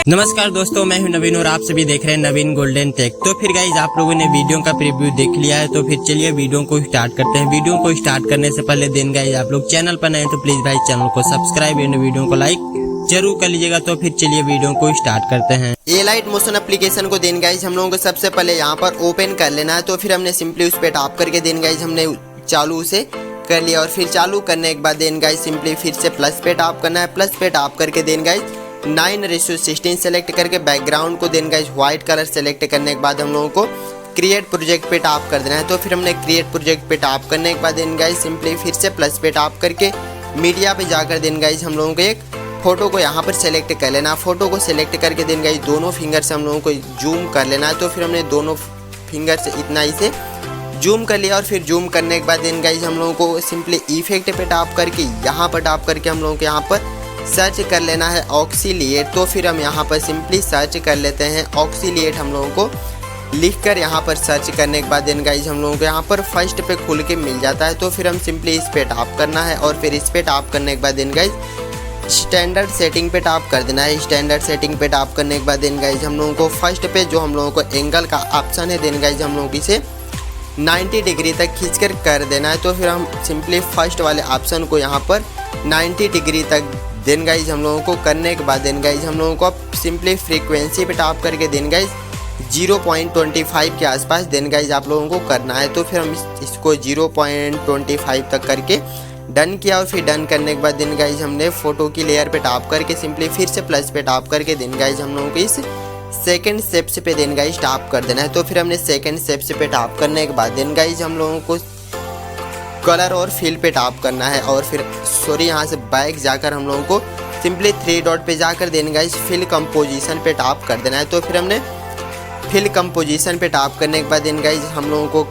नमस्कार दोस्तों, मैं हूं नवीन और आप सभी देख रहे हैं नवीन गोल्डन टेक। तो फिर गाइज आप लोगों ने वीडियो का प्रीव्यू देख लिया है, तो फिर चलिए वीडियो को स्टार्ट करते हैं। वीडियो को स्टार्ट करने से पहले दिन गाइज आप लोग चैनल पर नए हैं तो प्लीज भाई चैनल को सब्सक्राइब एंड वीडियो को लाइक जरूर कर लीजिएगा। तो फिर चलिए वीडियो को स्टार्ट करते हैं। एलाइट मोशन एप्लीकेशन को देन गाइज हम लोगों को सबसे पहले यहाँ पर ओपन कर लेना है। तो फिर हमने सिंपली उस पर टैप करके देन गाइज हमने चालू उसे कर लिया और फिर चालू करने के बाद देन गाइज सिंपली फिर से प्लस पे टैप करना है। प्लस पे टैप करके देन गाइज 9:16 सेलेक्ट करके बैकग्राउंड को then guys white colour select करने के बाद हम लोगों को क्रिएट प्रोजेक्ट पे टैप कर देना है। तो फिर हमने क्रिएट प्रोजेक्ट पे टैप करने के बाद देन गाइज सिंपली फिर से प्लस पे टैप करके मीडिया पे जाकर देन गाइज हम लोगों को एक फोटो को यहाँ पर सेलेक्ट कर लेना। फोटो को सेलेक्ट करके देन गाइज दोनों फिंगर से हम लोगों को जूम कर लेना है। तो फिर हमने दोनों फिंगर से इतना ही से जूम कर लिया और फिर जूम करने के बाद देन गाइज हम लोगों को सिंपली इफेक्ट पे टैप करके यहाँ पर टैप करके हम लोगों को यहाँ पर सर्च कर लेना है ऑक्सीलिएट। तो फिर हम यहाँ पर सिंपली सर्च कर लेते हैं ऑक्सीलिएट। हम लोगों को लिखकर यहाँ पर सर्च करने के बाद देन गाइज हम लोगों को यहाँ पर फर्स्ट पे खुल के मिल जाता है। तो फिर हम सिंपली इस पे टैप करना है और फिर इस पे टैप करने के बाद देन गाइज स्टैंडर्ड सेटिंग पे टैप कर देना है। स्टैंडर्ड सेटिंग पे टैप करने के बाद देन गाइज हम लोगों को फर्स्ट पे जो हम लोगों को एंगल का ऑप्शन है देन गाइज हम लोगों को इसे 90 डिग्री तक खींचकर कर देना है। तो फिर हम सिंपली फर्स्ट वाले ऑप्शन को यहाँ पर 90 डिग्री तक देन गाइज हम लोगों को करने के बाद देन गाइज हम लोगों को अब सिंपली फ्रीक्वेंसी पे टैप करके देन गाइज 0.25 के आसपास देन गाइज आप लोगों को करना है। तो फिर हम इसको 0.25 तक करके डन किया और फिर डन करने के बाद देन गाइज हमने फोटो की लेयर पे टैप करके सिंपली फिर से प्लस पे टैप करके देन गाइज हम लोगों को इस सेकंड स्टेप्स पे देन गाइज टैप कर देना है। तो फिर हमने सेकंड स्टेप्स पे टैप करने के बाद देन गाइज हम लोगों को कलर और फिल पे टैप करना है और फिर यहाँ से बैक जाकर हम लोगों को सिंपली 3 डॉट पे जाकर देन गाइज फिल कंपोजिशन पे टैप कर देना है। तो फिर हमने फिल कंपोजिशन पे टैप करने के बाद देन गाइज हम लोगों को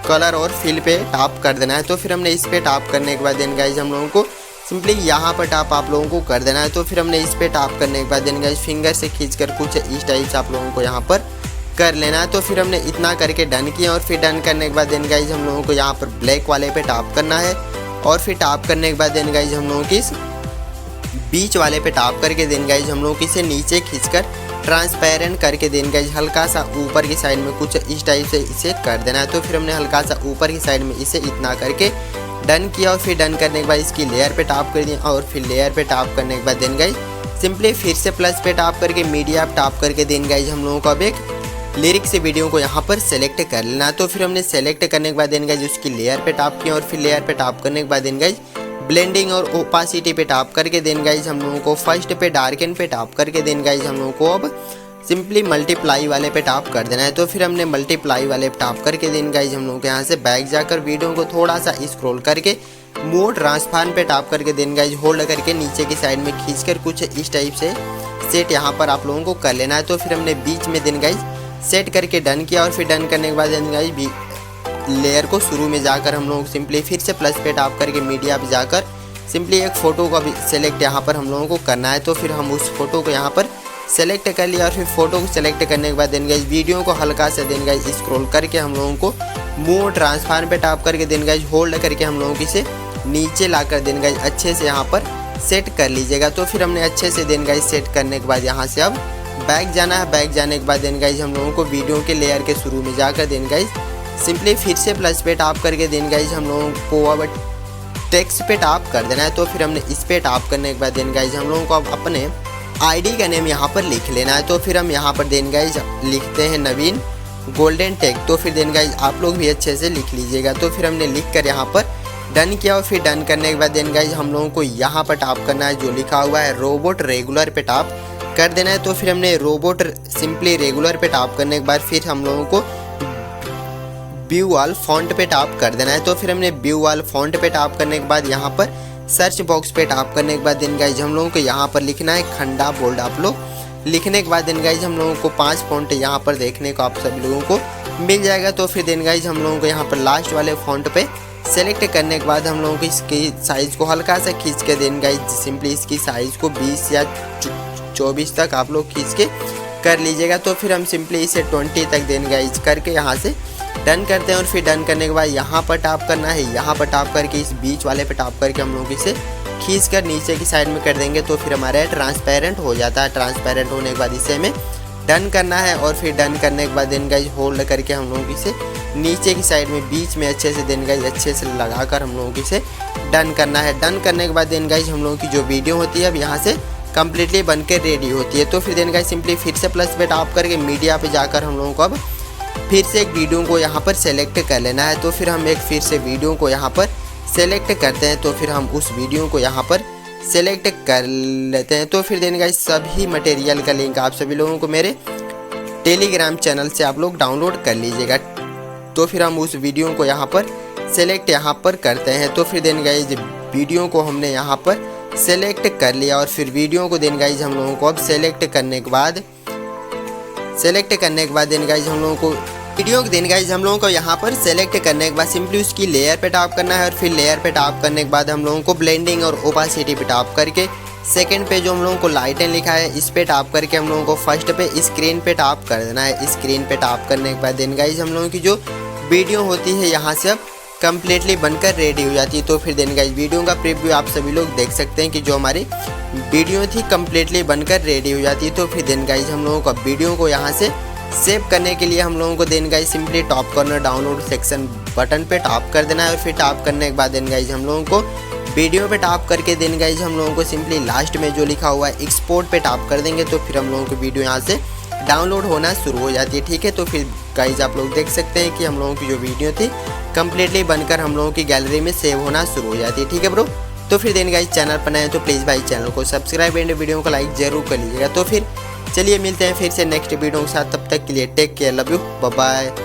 कलर और फिल पे टैप कर देना है। तो फिर हमने इस पे टैप करने के बाद देन गाइज हम लोगों को सिंपली यहाँ पर टैप आप लोगों को कर देना है। तो फिर हमने इस पे टैप करने के बाद देन गाइज फिंगर से खींचकर कुछ इस टाइप से आप लोगों को यहाँ पर कर लेना है। तो फिर हमने इतना करके डन किया और फिर डन करने के बाद देन गाइज हम लोगों को यहाँ पर ब्लैक वाले पे टैप करना है और फिर टैप करने के बाद देन गाइज हम लोगों की इस बीच वाले पे टैप करके देन गाइज हम लोगों को इसे नीचे खींचकर ट्रांसपेरेंट करके देन गाइज हल्का सा ऊपर की साइड में कुछ इस टाइप से इसे कर देना है। तो फिर हमने हल्का सा ऊपर की साइड में इसे इतना करके डन किया और फिर डन करने के बाद इसकी लेयर पे टैप कर दिया और फिर लेयर पे टैप करने के बाद देन गाइज सिंपली फिर से प्लस पे टैप करके मीडिया पे टैप करके देन गाइज हम लोगों को अब एक लिरिक्स से वीडियो को यहाँ पर सेलेक्ट कर लेना। तो फिर हमने सेलेक्ट करने के बाद देन गाइज उसकी लेयर पे टैप किया और फिर लेयर पे टैप करने के बाद देन गाइज ब्लेंडिंग और ओपासिटी पे टैप करके देन गाइज हम लोगों को फर्स्ट पे डार्कन पे टैप करके देन गाइज हम लोगों को अब सिंपली मल्टीप्लाई वाले पे टैप कर देना है। तो फिर हमने मल्टीप्लाई वाले पे टैप करके देन गाइज हम लोगों को यहाँ से बैक जाकर वीडियो को थोड़ा सा स्क्रॉल करके मोड ट्रांसफॉर्म पे टैप करके देन गाइज होल्ड करके नीचे की साइड में खींचकर कुछ इस टाइप से सेट यहाँ पर आप लोगों को कर लेना है। तो फिर हमने बीच में देन गाइज सेट करके डन किया और फिर डन करने के बाद देन गाइज लेयर को शुरू में जाकर हम लोग सिंपली फिर से प्लस पे टैप करके मीडिया पे जाकर सिंपली एक फ़ोटो का भी सेलेक्ट यहाँ पर हम लोगों को करना है। तो फिर हम उस फोटो को यहाँ पर सेलेक्ट कर लिया और फिर फोटो को सेलेक्ट करने के बाद देन गाइज वीडियो को हल्का से देन गाइज स्क्रॉल करके हम लोगों को मूव ट्रांसफॉर्म पे टैप करके देन गाइज होल्ड करके हम लोगों को इसे नीचे लाकर देन गाइज अच्छे से यहाँ पर सेट कर लीजिएगा। तो फिर हमने अच्छे से देन गाइज सेट करने के बाद यहाँ से अब बैक जाना है। बैक जाने के बाद देन गाइज हम लोगों को वीडियो के लेयर के शुरू में जाकर देन गाइज सिंपली फिर से प्लस पे टैप करके देन गाइज हम लोगों को अब टेक्स्ट पे टैप कर देना है। तो फिर हमने इस पे टैप करने के बाद देन गाइज हम लोगों को अब अपने आईडी का नेम यहाँ पर लिख लेना है। तो फिर हम यहाँ पर देन गाइज लिखते हैं नवीन गोल्डन टेक। तो फिर देन गाइज आप लोग भी अच्छे से लिख लीजिएगा। तो फिर हमने लिख कर यहाँ पर डन किया और फिर डन करने के बाद देन गाइज हम लोगों को यहाँ पर टैप करना है जो लिखा हुआ है रोबोट रेगुलर पे टैप कर देना है। तो फिर हमने रोबोट सिंपली रेगुलर पे टैप करने के बाद फिर हम लोगों को व्यू वाल फॉन्ट पे टैप कर देना है। तो फिर हमने व्यू वाल फॉन्ट पे टैप करने के बाद यहाँ पर सर्च बॉक्स पे टैप करने के बाद देन गाइज हम लोगों को यहाँ पर लिखना है खंडा बोल्ड। आप लोग लिखने के बाद देन गाइज हम लोगों को 5 फॉन्ट यहाँ पर देखने को आप सभी लोगों को मिल जाएगा। तो फिर देन गाइज हम लोगों को यहाँ पर लास्ट वाले फॉन्ट पे सेलेक्ट करने के बाद हम लोगों को इसकी साइज़ को हल्का सा खींच के देन गाइज सिंपली इसकी साइज़ को 20 या 24 तक आप लोग खींच के कर लीजिएगा। तो फिर हम सिंपली इसे 20 तक देन गाइज करके यहाँ से डन करते हैं और फिर डन करने के बाद यहाँ पर टैप करना है। यहाँ पर टैप करके इस बीच वाले पे टैप करके हम लोग इसे खींच कर नीचे की साइड में कर देंगे तो फिर हमारा ट्रांसपेरेंट हो जाता है। ट्रांसपेरेंट होने के बाद इसे हमें डन करना है और फिर डन करने के बाद देन गाइज होल्ड करके हम लोगों की इसे नीचे की साइड में बीच में अच्छे से देन गाइज अच्छे से लगाकर हम लोगों की इसे डन करना है। डन करने के बाद देन गाइज हम लोगों की जो वीडियो होती है अब यहाँ से कम्प्लीटली बनकर रेडी होती है। तो फिर देन गाइज सिंपली फिर से प्लस पे टैप करके मीडिया पे जाकर हम लोगों को अब फिर से एक वीडियो को यहाँ पर सेलेक्ट कर लेना है। तो फिर हम एक फिर से वीडियो को यहाँ पर सेलेक्ट करते हैं। तो फिर हम उस वीडियो को यहाँ पर सेलेक्ट कर लेते हैं। तो फिर देन गाइस सभी मटेरियल का लिंक आप सभी लोगों को मेरे टेलीग्राम चैनल से आप लोग डाउनलोड कर लीजिएगा। तो फिर हम उस वीडियो को यहाँ पर सेलेक्ट यहाँ पर करते हैं। तो फिर देन गाइस वीडियो को हमने यहाँ पर सेलेक्ट कर लिया और फिर वीडियो को देन गाइस हम लोगों को अब सेलेक्ट करने के बाद देन गाइस हम लोगों को वीडियो को देन गाइस हम लोगों को यहाँ पर सेलेक्ट करने के बाद सिंपली उसकी लेयर पे टैप करना है और फिर लेयर पे टैप करने के बाद हम लोगों को ब्लेंडिंग और ओपासिटी पे टैप करके सेकंड पे जो हम लोगों को लाइटें लिखा है इस पे टैप करके हम लोगों को फर्स्ट पे स्क्रीन पे टैप कर देना है। स्क्रीन पे टैप करने के बाद देन गाइस हम लोगों की जो वीडियो होती है यहाँ से अब कम्प्लीटली बनकर रेडी हो जाती है। तो फिर देन गाइस वीडियो का प्रीव्यू आप सभी लोग देख सकते हैं कि जो हमारी वीडियो थी कम्प्लीटली बनकर रेडी हो जाती है। तो फिर देन गाइस हम लोगों को वीडियो को यहाँ से सेव करने के लिए हम लोगों को then guys simply top corner download section button पे टैप कर देना है और फिर टैप करने के बाद देन गाइस हम लोगों को वीडियो पे टैप करके देन गाइस हम लोगों को सिंपली लास्ट में जो लिखा हुआ है एक्सपोर्ट पे टैप कर देंगे। तो फिर हम लोगों की वीडियो यहाँ से डाउनलोड होना शुरू हो जाती है। ठीक है, तो फिर गाइस आप लोग देख सकते हैं कि हम लोगों की जो वीडियो थी कम्प्लीटली बनकर हम लोगों की गैलरी में सेव होना शुरू हो जाती है। ठीक है ब्रो, तो फिर देन गाइस चैनल पर नए तो प्लीज़ भाई चैनल को सब्सक्राइब एंड वीडियो को लाइक जरूर कर लीजिएगा। तो फिर चलिए मिलते हैं फिर से नेक्स्ट वीडियो के साथ, तब तक के लिए take care, love you, bye bye.